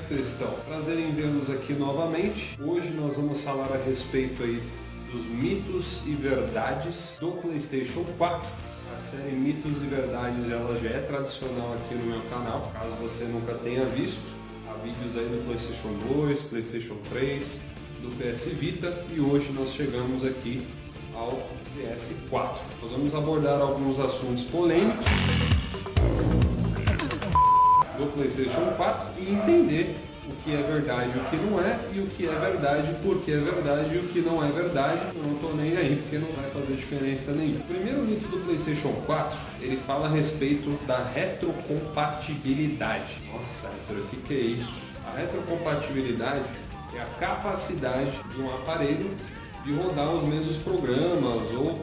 vocês estão? Prazer em vê-los aqui novamente. Hoje nós vamos falar a respeito aí dos mitos e verdades do PlayStation 4. A série Mitos e Verdades ela já é tradicional aqui no meu canal, caso você nunca tenha visto. Há vídeos aí do PlayStation 2, PlayStation 3, do PS Vita e hoje nós chegamos aqui ao PS4. Nós vamos abordar alguns assuntos polêmicos do PlayStation 4 e entender o que é verdade e o que não é, e o que é verdade, por que é verdade e o que não é verdade. Eu não tô nem aí, porque não vai fazer diferença nenhuma. O primeiro mito do PlayStation 4, ele fala a respeito da retrocompatibilidade. Nossa, Arthur, o que é isso? A retrocompatibilidade é a capacidade de um aparelho de rodar os mesmos programas ou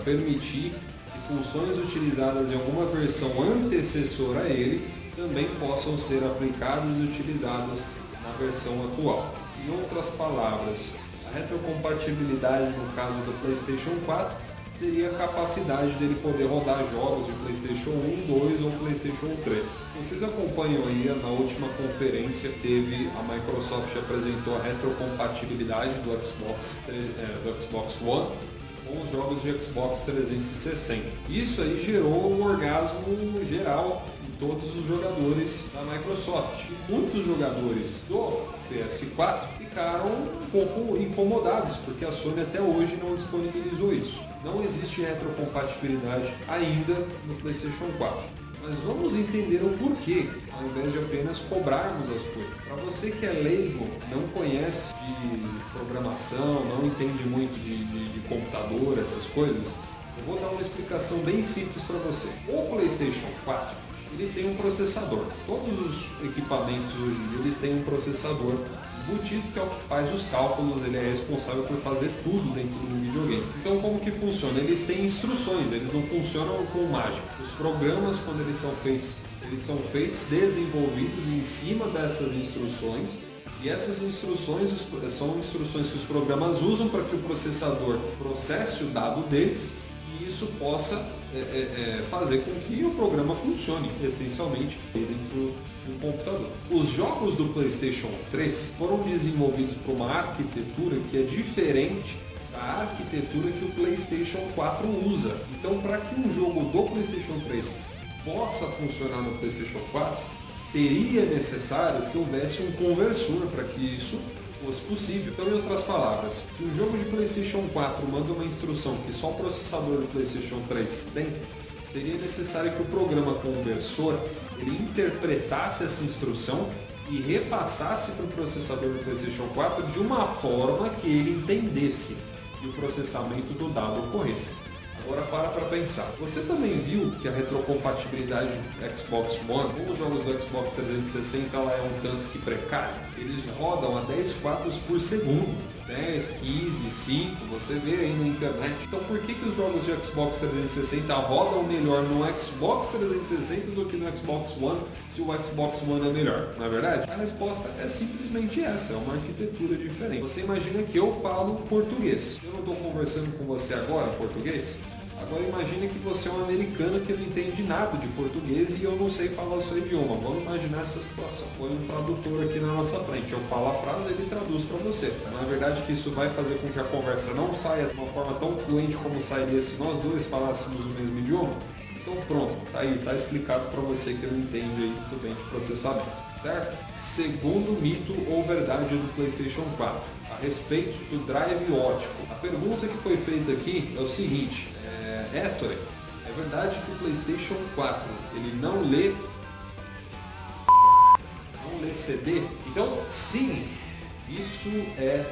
permitir que funções utilizadas em alguma versão antecessora a ele também possam ser aplicadas e utilizadas na versão atual. Em outras palavras, a retrocompatibilidade no caso do PlayStation 4 seria a capacidade dele poder rodar jogos de PlayStation 1, 2 ou PlayStation 3. Vocês acompanham aí, na última conferência teve a Microsoft apresentou a retrocompatibilidade do Xbox One com os jogos de Xbox 360. Isso aí gerou um orgasmo geral em todos os jogadores da Microsoft. E muitos jogadores do PS4 ficaram um pouco incomodados, porque a Sony até hoje não disponibilizou isso. Não existe retrocompatibilidade ainda no PlayStation 4. Mas vamos entender o porquê, ao invés de apenas cobrarmos as coisas. Para você que é leigo, não conhece de programação, não entende muito de computador, essas coisas, eu vou dar uma explicação bem simples para você. O PlayStation 4, ele tem um processador. Todos os equipamentos hoje em dia eles têm um processador embutido, que é o que faz os cálculos, ele é responsável por fazer tudo dentro do videogame. Então como que funciona? Eles têm instruções, eles não funcionam com mágica. Os programas, quando eles são feitos, desenvolvidos em cima dessas instruções, e essas instruções são instruções que os programas usam para que o processador processe o dado deles e isso possa fazer com que o programa funcione, essencialmente, dentro de um computador. Os jogos do PlayStation 3 foram desenvolvidos por uma arquitetura que é diferente da arquitetura que o PlayStation 4 usa. Então, para que um jogo do PlayStation 3 possa funcionar no PlayStation 4, seria necessário que houvesse um conversor para que isso fosse possível. Então, em outras palavras, se um jogo de PlayStation 4 manda uma instrução que só o processador do PlayStation 3 tem, seria necessário que o programa conversor ele interpretasse essa instrução e repassasse para o processador do PlayStation 4 de uma forma que ele entendesse e o processamento do dado ocorresse. Agora para pensar. Você também viu que a retrocompatibilidade do Xbox One com os jogos do Xbox 360 ela é um tanto que precária? Eles rodam a 10 quadros por segundo. 10, 15, 5, você vê aí na internet. Então por que os jogos de Xbox 360 rodam melhor no Xbox 360 do que no Xbox One se o Xbox One é melhor? Não é verdade? A resposta é simplesmente essa, é uma arquitetura diferente. Você imagina que eu falo português. Eu não estou conversando com você agora em português? Agora imagine que você é um americano que não entende nada de português e eu não sei falar o seu idioma. Vamos imaginar essa situação. Põe um tradutor aqui na nossa frente. Eu falo a frase e ele traduz para você. Não é verdade que isso vai fazer com que a conversa não saia de uma forma tão fluente como sairia se nós dois falássemos o mesmo idioma? Então pronto, tá aí, tá explicado para você que não entende aí muito bem de processamento, certo? Segundo mito ou verdade do PlayStation 4, a respeito do drive óptico. A pergunta que foi feita aqui é o seguinte, Héctor, é verdade que o PlayStation 4 ele não lê CD? Então sim, isso é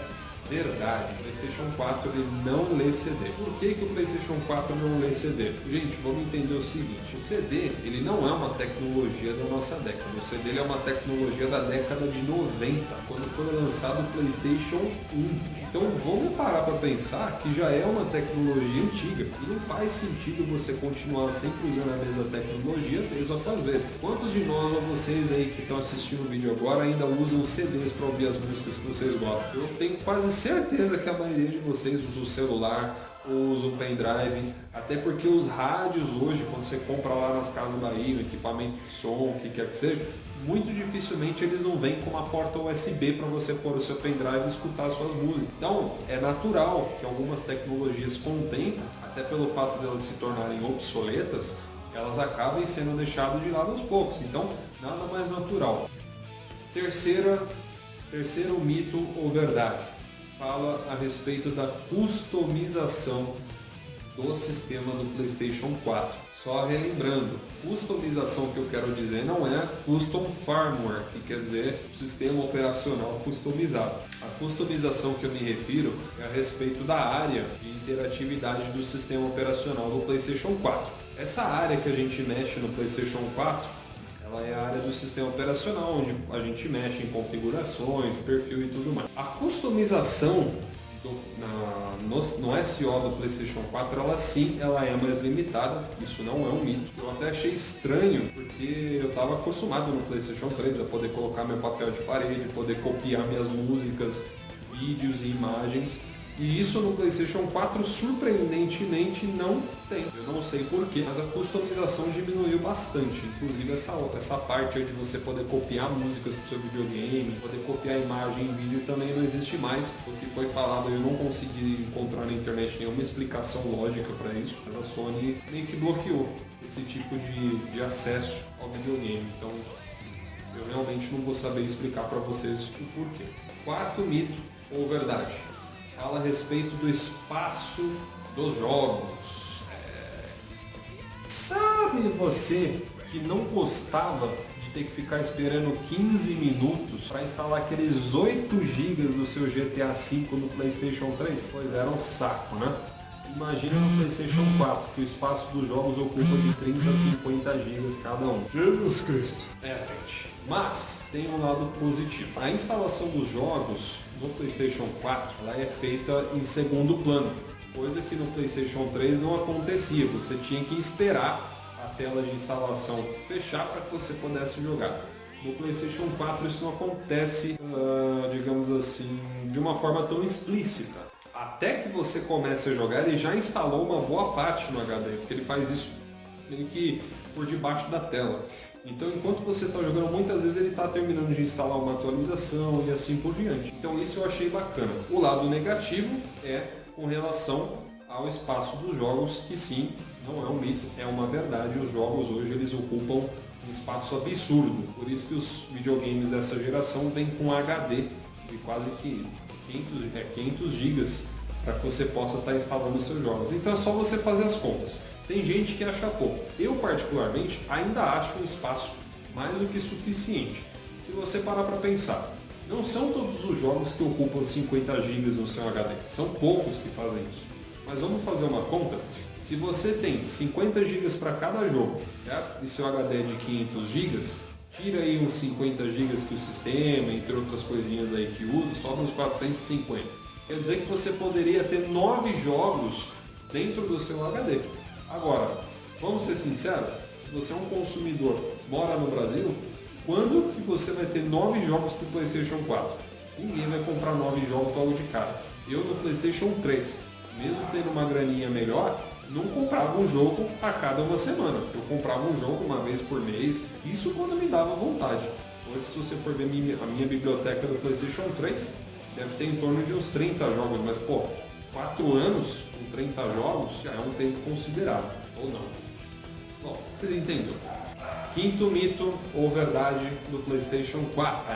verdade. O PlayStation 4 ele não lê CD. Por que o PlayStation 4 não lê CD? Gente, vamos entender o seguinte, o CD ele não é uma tecnologia da nossa década, o CD ele é uma tecnologia da década de 90, quando foi lançado o PlayStation 1. Então vamos parar para pensar que já é uma tecnologia antiga e não faz sentido você continuar sempre usando a mesma tecnologia vez após vez. Quantos de nós ou vocês aí que estão assistindo o vídeo agora ainda usam CDs para ouvir as músicas que vocês gostam? Eu tenho quase certeza que a maioria de vocês usa o celular, ou usa o pendrive, até porque os rádios hoje, quando você compra lá nas Casas Bahia, equipamento de som, o que quer que seja, muito dificilmente eles não vêm com uma porta USB para você pôr o seu pendrive e escutar suas músicas. Então é natural que algumas tecnologias com o tempo, até pelo fato de elas se tornarem obsoletas, elas acabem sendo deixadas de lado aos poucos. Então nada mais natural. Terceiro mito ou verdade. Fala a respeito da customização do sistema do PlayStation 4. Só relembrando, customização que eu quero dizer não é custom firmware, que quer dizer sistema operacional customizado. A customização que eu me refiro é a respeito da área de interatividade do sistema operacional do PlayStation 4. Essa área que a gente mexe no PlayStation 4, ela é a área do sistema operacional, onde a gente mexe em configurações, perfil e tudo mais. A customização no SO do PlayStation 4, ela é mais limitada, isso não é um mito. Eu até achei estranho, porque eu estava acostumado no PlayStation 3 a poder colocar meu papel de parede, poder copiar minhas músicas, vídeos e imagens. E isso no PlayStation 4 surpreendentemente não tem. Eu não sei porquê, mas a customização diminuiu bastante. Inclusive essa parte de você poder copiar músicas para o seu videogame, poder copiar imagem e vídeo também não existe mais. O que foi falado, eu não consegui encontrar na internet nenhuma explicação lógica para isso, mas a Sony meio que bloqueou esse tipo de acesso ao videogame. Então eu realmente não vou saber explicar para vocês o porquê. Quarto mito ou verdade. Fala a respeito do espaço dos jogos. Sabe você que não gostava de ter que ficar esperando 15 minutos para instalar aqueles 8 GB do seu GTA V no PlayStation 3? Pois era um saco, né? Imagina no PlayStation 4, que o espaço dos jogos ocupa de 30 a 50 GB cada um. Jesus Cristo! Gente. Mas tem um lado positivo. A instalação dos jogos no PlayStation 4 ela é feita em segundo plano, coisa que no PlayStation 3 não acontecia. Você tinha que esperar a tela de instalação fechar para que você pudesse jogar. No PlayStation 4 isso não acontece, digamos assim, de uma forma tão explícita. Até que você comece a jogar, ele já instalou uma boa parte no HD, porque ele faz isso meio que por debaixo da tela. Então, enquanto você está jogando, muitas vezes ele está terminando de instalar uma atualização e assim por diante. Então, isso eu achei bacana. O lado negativo é com relação ao espaço dos jogos, que sim, não é um mito, é uma verdade. Os jogos hoje eles ocupam um espaço absurdo. Por isso que os videogames dessa geração vêm com HD de quase que 500 GB para que você possa estar instalando os seus jogos. Então é só você fazer as contas. Tem gente que acha pouco. Eu, particularmente, ainda acho um espaço mais do que suficiente. Se você parar para pensar, não são todos os jogos que ocupam 50 GB no seu HD. São poucos que fazem isso. Mas vamos fazer uma conta. Se você tem 50 GB para cada jogo, certo? E seu HD é de 500 GB, tira aí uns 50 GB que o sistema, entre outras coisinhas aí que usa, sobra uns 450. Quer dizer que você poderia ter 9 jogos dentro do seu HD. Agora, vamos ser sinceros, se você é um consumidor, mora no Brasil, quando que você vai ter 9 jogos para o PlayStation 4? Ninguém vai comprar 9 jogos logo de cara. Eu no PlayStation 3, mesmo tendo uma graninha melhor, não comprava um jogo a cada uma semana. Eu comprava um jogo uma vez por mês, isso quando me dava vontade. Hoje, se você for ver a minha biblioteca do PlayStation 3, deve ter em torno de uns 30 jogos, mas 4 anos com 30 jogos já é um tempo considerável, ou não? Bom, vocês entenderam. Quinto mito ou verdade do PlayStation 4.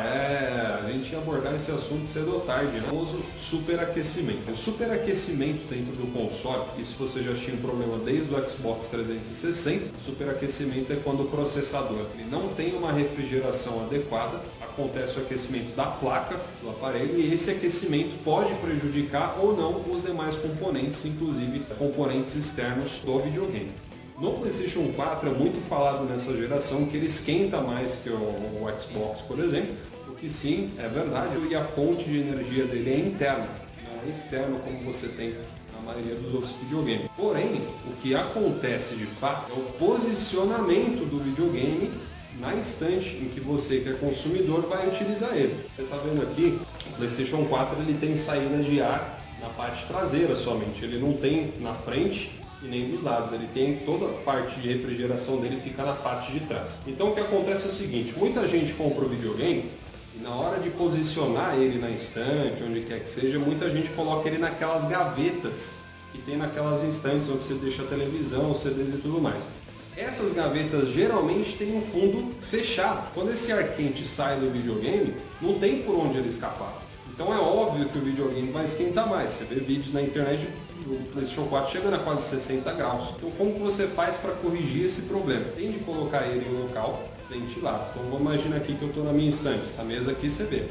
A gente ia abordar esse assunto cedo ou tarde, né? O famoso superaquecimento. O superaquecimento dentro do console, isso você já tinha um problema desde o Xbox 360. O superaquecimento é quando o processador ele não tem uma refrigeração adequada, acontece o aquecimento da placa do aparelho e esse aquecimento pode prejudicar ou não os demais componentes, inclusive componentes externos do videogame. No PlayStation 4 é muito falado nessa geração que ele esquenta mais que o Xbox, por exemplo, o que sim, é verdade, e a fonte de energia dele é interna, não é externa como você tem na maioria dos outros videogames. Porém, o que acontece de fato é o posicionamento do videogame na estante em que você, que é consumidor, vai utilizar ele. Você está vendo aqui, o PlayStation 4 ele tem saída de ar na parte traseira somente, ele não tem na frente e nem dos lados, ele tem toda a parte de refrigeração dele fica na parte de trás. Então o que acontece é o seguinte, muita gente compra o videogame e na hora de posicionar ele na estante, onde quer que seja, muita gente coloca ele naquelas gavetas que tem naquelas estantes onde você deixa a televisão, os CDs e tudo mais. Essas gavetas geralmente têm um fundo fechado. Quando esse ar quente sai do videogame, não tem por onde ele escapar. Então é óbvio que o videogame vai esquentar mais. Você vê vídeos na internet do PlayStation 4 chegando a quase 60 graus. Então como que você faz para corrigir esse problema? Tem de colocar ele em um local ventilado. Então vamos imaginar aqui que eu estou na minha estante. Essa mesa aqui você vê.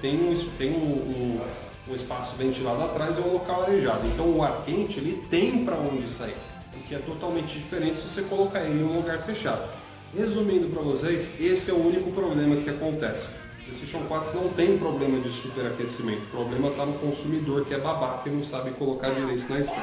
Tem um espaço ventilado atrás e um local arejado. Então o ar quente ele tem para onde sair. O que é totalmente diferente se você colocar ele em um lugar fechado. Resumindo para vocês, esse é o único problema que acontece. O PlayStation 4 não tem problema de superaquecimento, o problema está no consumidor que é babaca e não sabe colocar direito na estante.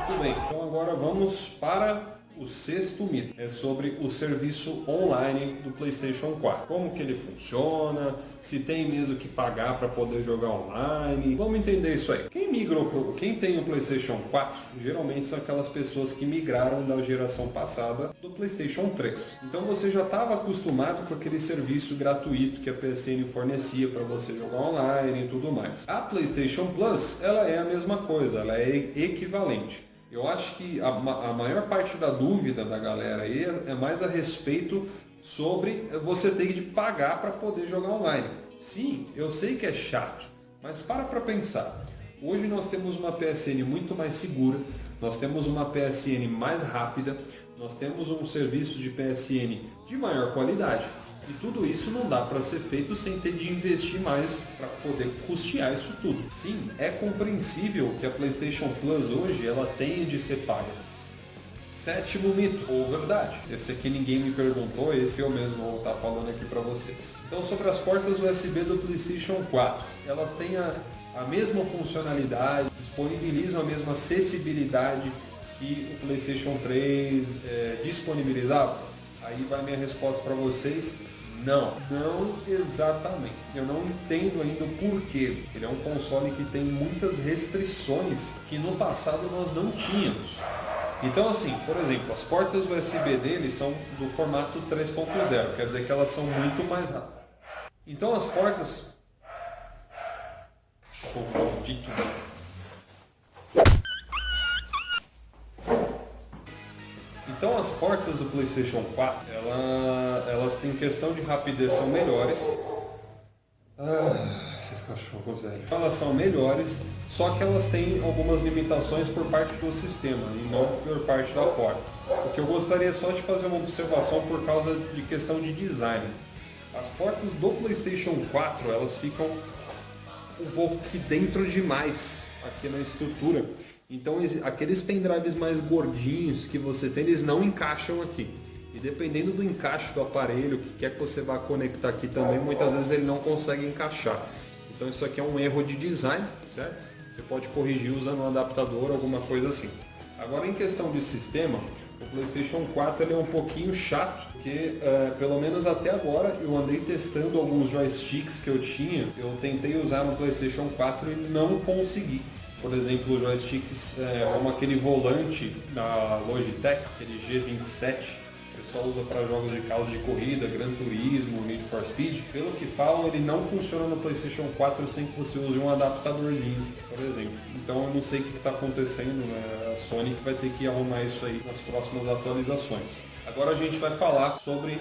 Muito bem, então agora vamos para o sexto mito. É sobre o serviço online do PlayStation 4. Como que ele funciona, se tem mesmo que pagar para poder jogar online. Vamos entender isso aí. Quem tem o PlayStation 4, geralmente são aquelas pessoas que migraram da geração passada do PlayStation 3. Então você já estava acostumado com aquele serviço gratuito que a PSN fornecia para você jogar online e tudo mais. A PlayStation Plus, ela é a mesma coisa, ela é equivalente. Eu acho que a maior parte da dúvida da galera aí é mais a respeito sobre você ter de pagar para poder jogar online. Sim, eu sei que é chato, mas para pensar. Hoje nós temos uma PSN muito mais segura, nós temos uma PSN mais rápida, nós temos um serviço de PSN de maior qualidade. E tudo isso não dá para ser feito sem ter de investir mais para poder custear isso tudo. Sim, é compreensível que a PlayStation Plus hoje ela tenha de ser paga. Sétimo mito, ou verdade. Esse aqui ninguém me perguntou, esse eu mesmo vou estar falando aqui para vocês. Então sobre as portas USB do PlayStation 4, elas têm a mesma funcionalidade, disponibilizam a mesma acessibilidade que o PlayStation 3 disponibilizava? Aí vai minha resposta para vocês. Não exatamente. Eu não entendo ainda o porquê. Ele é um console que tem muitas restrições que no passado nós não tínhamos. Então assim, por exemplo, as portas USB dele são do formato 3.0, quer dizer que elas são muito mais rápidas. Então as portas... Maldito. Então as portas do PlayStation 4, elas têm questão de rapidez, são melhores. Esses cachorros, velho. Elas são melhores, só que elas têm algumas limitações por parte do sistema e não por parte da porta. O que eu gostaria só de fazer uma observação por causa de questão de design. As portas do PlayStation 4, elas ficam um pouco aqui dentro demais, aqui na estrutura. Então aqueles pendrives mais gordinhos que você tem, eles não encaixam aqui. E dependendo do encaixe do aparelho, que quer que você vá conectar aqui também, muitas vezes ele não consegue encaixar. Então isso aqui é um erro de design, certo? Você pode corrigir usando um adaptador, alguma coisa assim. Agora em questão de sistema, o PlayStation 4 ele é um pouquinho chato, porque pelo menos até agora eu andei testando alguns joysticks que eu tinha, eu tentei usar no PlayStation 4 e não consegui. Por exemplo, joysticks como aquele volante da Logitech, aquele G27, o pessoal usa para jogos de carros de corrida, Gran Turismo, Need for Speed. Pelo que falam, ele não funciona no PlayStation 4 sem que você use um adaptadorzinho, por exemplo. Então eu não sei o que está acontecendo, né? A Sony vai ter que arrumar isso aí nas próximas atualizações. Agora a gente vai falar sobre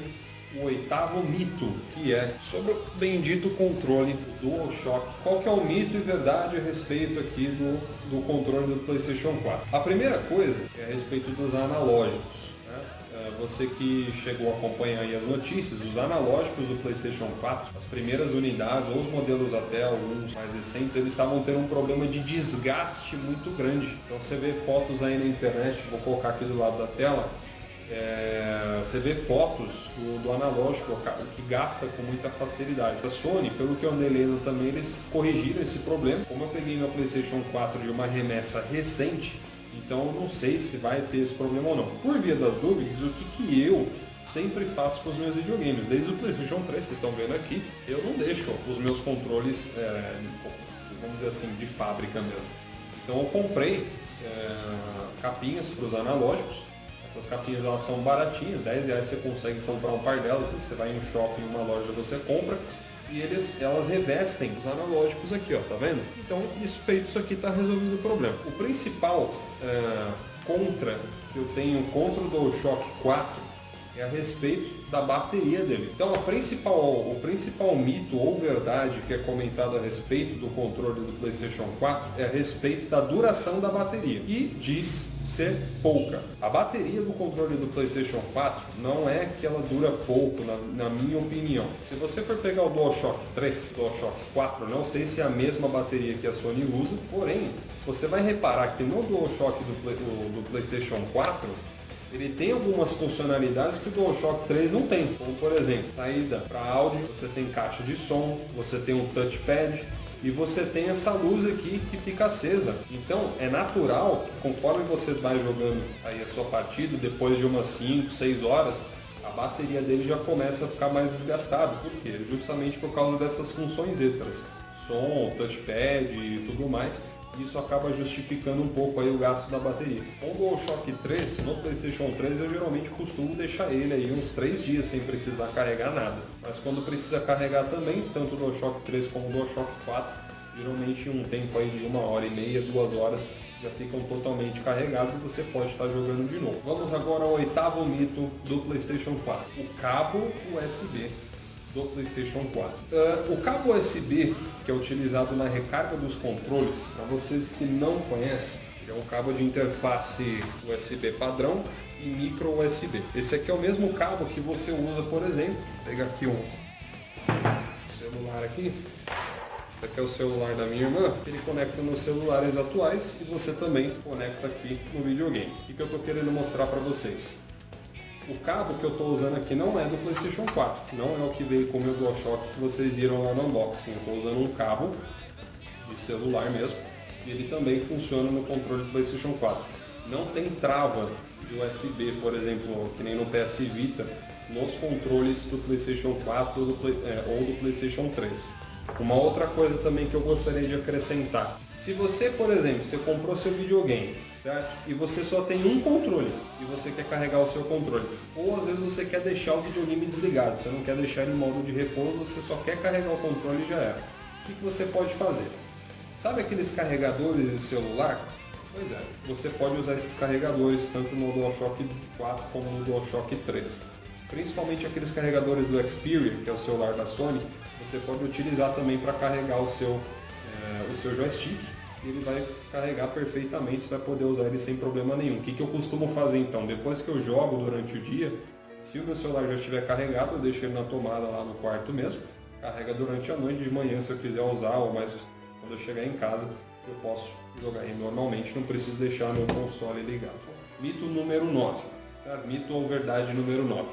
o oitavo mito, que é sobre o bendito controle DualShock. Qual que é o mito e verdade a respeito aqui do controle do PlayStation 4? A primeira coisa é a respeito dos analógicos. Você que chegou a acompanhar aí as notícias, os analógicos do PlayStation 4, as primeiras unidades, ou os modelos até alguns mais recentes, eles estavam tendo um problema de desgaste muito grande. Então você vê fotos aí na internet, vou colocar aqui do lado da tela, você vê fotos do analógico que gasta com muita facilidade. A Sony, pelo que eu andei lendo também, eles corrigiram esse problema. Como eu peguei meu PlayStation 4 de uma remessa recente, então eu não sei se vai ter esse problema ou não. Por via das dúvidas, o que eu sempre faço com os meus videogames. Desde o PlayStation 3, vocês estão vendo aqui, eu não deixo os meus controles, vamos dizer assim, de fábrica mesmo. Então eu comprei capinhas para os analógicos. Essas capinhas elas são baratinhas, R$10 você consegue comprar um par delas. Você vai no shopping, em uma loja, você compra. E elas revestem os analógicos aqui, ó, tá vendo? Então, feito isso aqui, tá resolvido o problema. O principal contra que eu tenho contra o DualShock 4 é a respeito da bateria dele. Então, o principal mito ou verdade que é comentado a respeito do controle do PlayStation 4 é a respeito da duração da bateria. E diz ser pouca. A bateria do controle do PlayStation 4 não é que ela dura pouco, na minha opinião. Se você for pegar o DualShock 3, DualShock 4, não sei se é a mesma bateria que a Sony usa, porém, você vai reparar que no DualShock do PlayStation 4, ele tem algumas funcionalidades que o DualShock 3 não tem, como por exemplo, saída para áudio, você tem caixa de som, você tem um touchpad e você tem essa luz aqui que fica acesa. Então é natural que conforme você vai jogando aí a sua partida, depois de umas 5, 6 horas, a bateria dele já começa a ficar mais desgastada. Por quê? Justamente por causa dessas funções extras, som, touchpad e tudo mais. Isso acaba justificando um pouco aí o gasto da bateria. Com o DualShock 3, no PlayStation 3, eu geralmente costumo deixar ele aí uns 3 dias sem precisar carregar nada. Mas quando precisa carregar também, tanto o DualShock 3 como o DualShock 4, geralmente um tempo aí de 1h30, 2 horas, já ficam totalmente carregados e você pode estar jogando de novo. Vamos agora ao 8º mito do PlayStation 4, o cabo USB do PlayStation 4. O cabo USB, que é utilizado na recarga dos controles, para vocês que não conhecem, é um cabo de interface USB padrão e micro USB. Esse aqui é o mesmo cabo que você usa, por exemplo, vou pegar aqui um celular aqui. Esse aqui é o celular da minha irmã, ele conecta nos celulares atuais e você também conecta aqui no videogame. O que eu estou querendo mostrar para vocês? O cabo que eu estou usando aqui não é do PlayStation 4, não é o que veio com o meu DualShock que vocês viram lá no unboxing. Eu estou usando um cabo de celular mesmo e ele também funciona no controle do PlayStation 4. Não tem trava de USB, por exemplo, que nem no PS Vita, nos controles do PlayStation 4 ou do PlayStation 3. Uma outra coisa também que eu gostaria de acrescentar. Se você, por exemplo, você comprou seu videogame, certo? E você só tem um controle e você quer carregar o seu controle. Ou às vezes você quer deixar o videogame desligado, você não quer deixar ele em modo de repouso, você só quer carregar o controle e já era. O que você pode fazer? Sabe aqueles carregadores de celular? Pois é, você pode usar esses carregadores tanto no DualShock 4 como no DualShock 3. Principalmente aqueles carregadores do Xperia, que é o celular da Sony, você pode utilizar também para carregar o seu joystick. Ele vai carregar perfeitamente, você vai poder usar ele sem problema nenhum. O que eu costumo fazer então? Depois que eu jogo durante o dia, se o meu celular já estiver carregado, eu deixo ele na tomada lá no quarto mesmo, carrega durante a noite, de manhã se eu quiser usar, ou mais quando eu chegar em casa, eu posso jogar ele normalmente, não preciso deixar meu console ligado. Mito número 9, certo? Mito ou verdade número 9.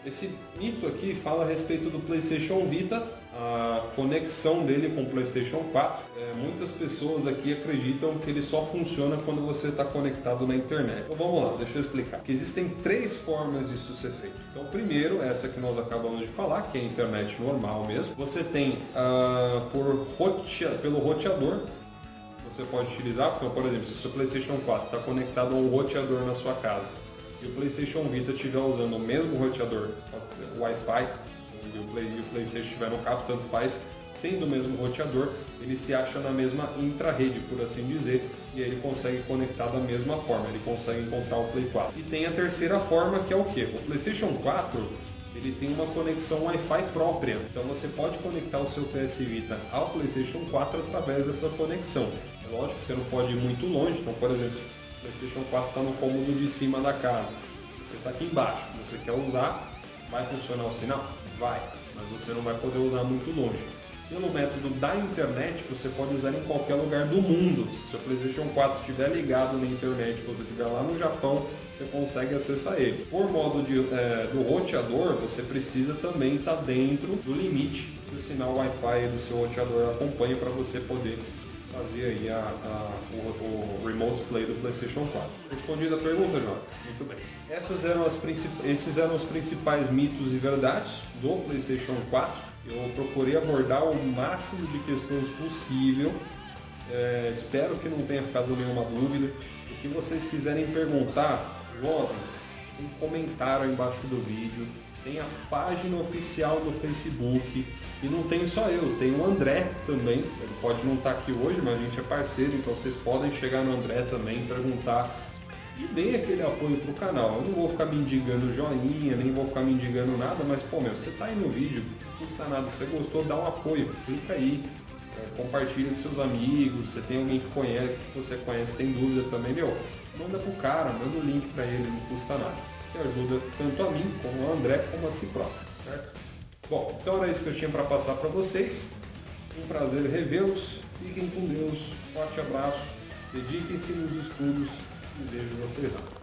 Esse mito aqui fala a respeito do PlayStation Vita, a conexão dele com o PlayStation 4. Muitas pessoas aqui acreditam que ele só funciona quando você está conectado na internet. Então vamos lá, deixa eu explicar. Que existem 3 formas disso ser feito. Então primeiro, essa que nós acabamos de falar, que é a internet normal mesmo. Você tem pelo roteador, você pode utilizar, então, por exemplo, se o seu PlayStation 4 está conectado a um roteador na sua casa, e o PlayStation Vita estiver usando o mesmo roteador Wi-Fi, e o PlayStation estiver no cabo, tanto faz, sendo o mesmo roteador, ele se acha na mesma intra-rede, por assim dizer, e aí ele consegue conectar da mesma forma, ele consegue encontrar o Play 4. E tem a terceira forma, que é o quê? O PlayStation 4, ele tem uma conexão Wi-Fi própria, então você pode conectar o seu PS Vita ao PlayStation 4 através dessa conexão. É lógico que você não pode ir muito longe, então, por exemplo, o PlayStation 4 está no cômodo de cima da casa, você está aqui embaixo, você quer usar, vai funcionar o sinal? Vai, mas você não vai poder usar muito longe. Pelo método da internet, você pode usar em qualquer lugar do mundo. Se o seu PlayStation 4 estiver ligado na internet, se você estiver lá no Japão, você consegue acessar ele. Por modo do roteador, você precisa também estar dentro do limite que o sinal Wi-Fi do seu roteador acompanha para você poder estar fazer aí o Remote Play do PlayStation 4. Respondida a pergunta, Jonas? Muito bem. Esses eram os principais mitos e verdades do PlayStation 4. Eu procurei abordar o máximo de questões possível. Espero que não tenha ficado nenhuma dúvida. O que vocês quiserem perguntar, jovens, tem um comentário aí embaixo do vídeo. Tem a página oficial do Facebook. E não tem só eu, tem o André também. Ele pode não estar aqui hoje, mas a gente é parceiro, então vocês podem chegar no André também, perguntar e deem aquele apoio pro canal. Eu não vou ficar mendigando joinha, nem vou ficar mendigando nada, mas pô, você tá aí no vídeo, não custa nada. Se você gostou, dá um apoio, clica aí, compartilha com seus amigos. Se tem alguém que você conhece, tem dúvida também, manda pro cara, manda o link para ele, não custa nada. Você ajuda tanto a mim, como ao André, como a si próprio, certo? Bom, então era isso que eu tinha para passar para vocês. Um prazer revê-los. Fiquem com Deus. Forte abraço. Dediquem-se nos estudos e vejo vocês lá.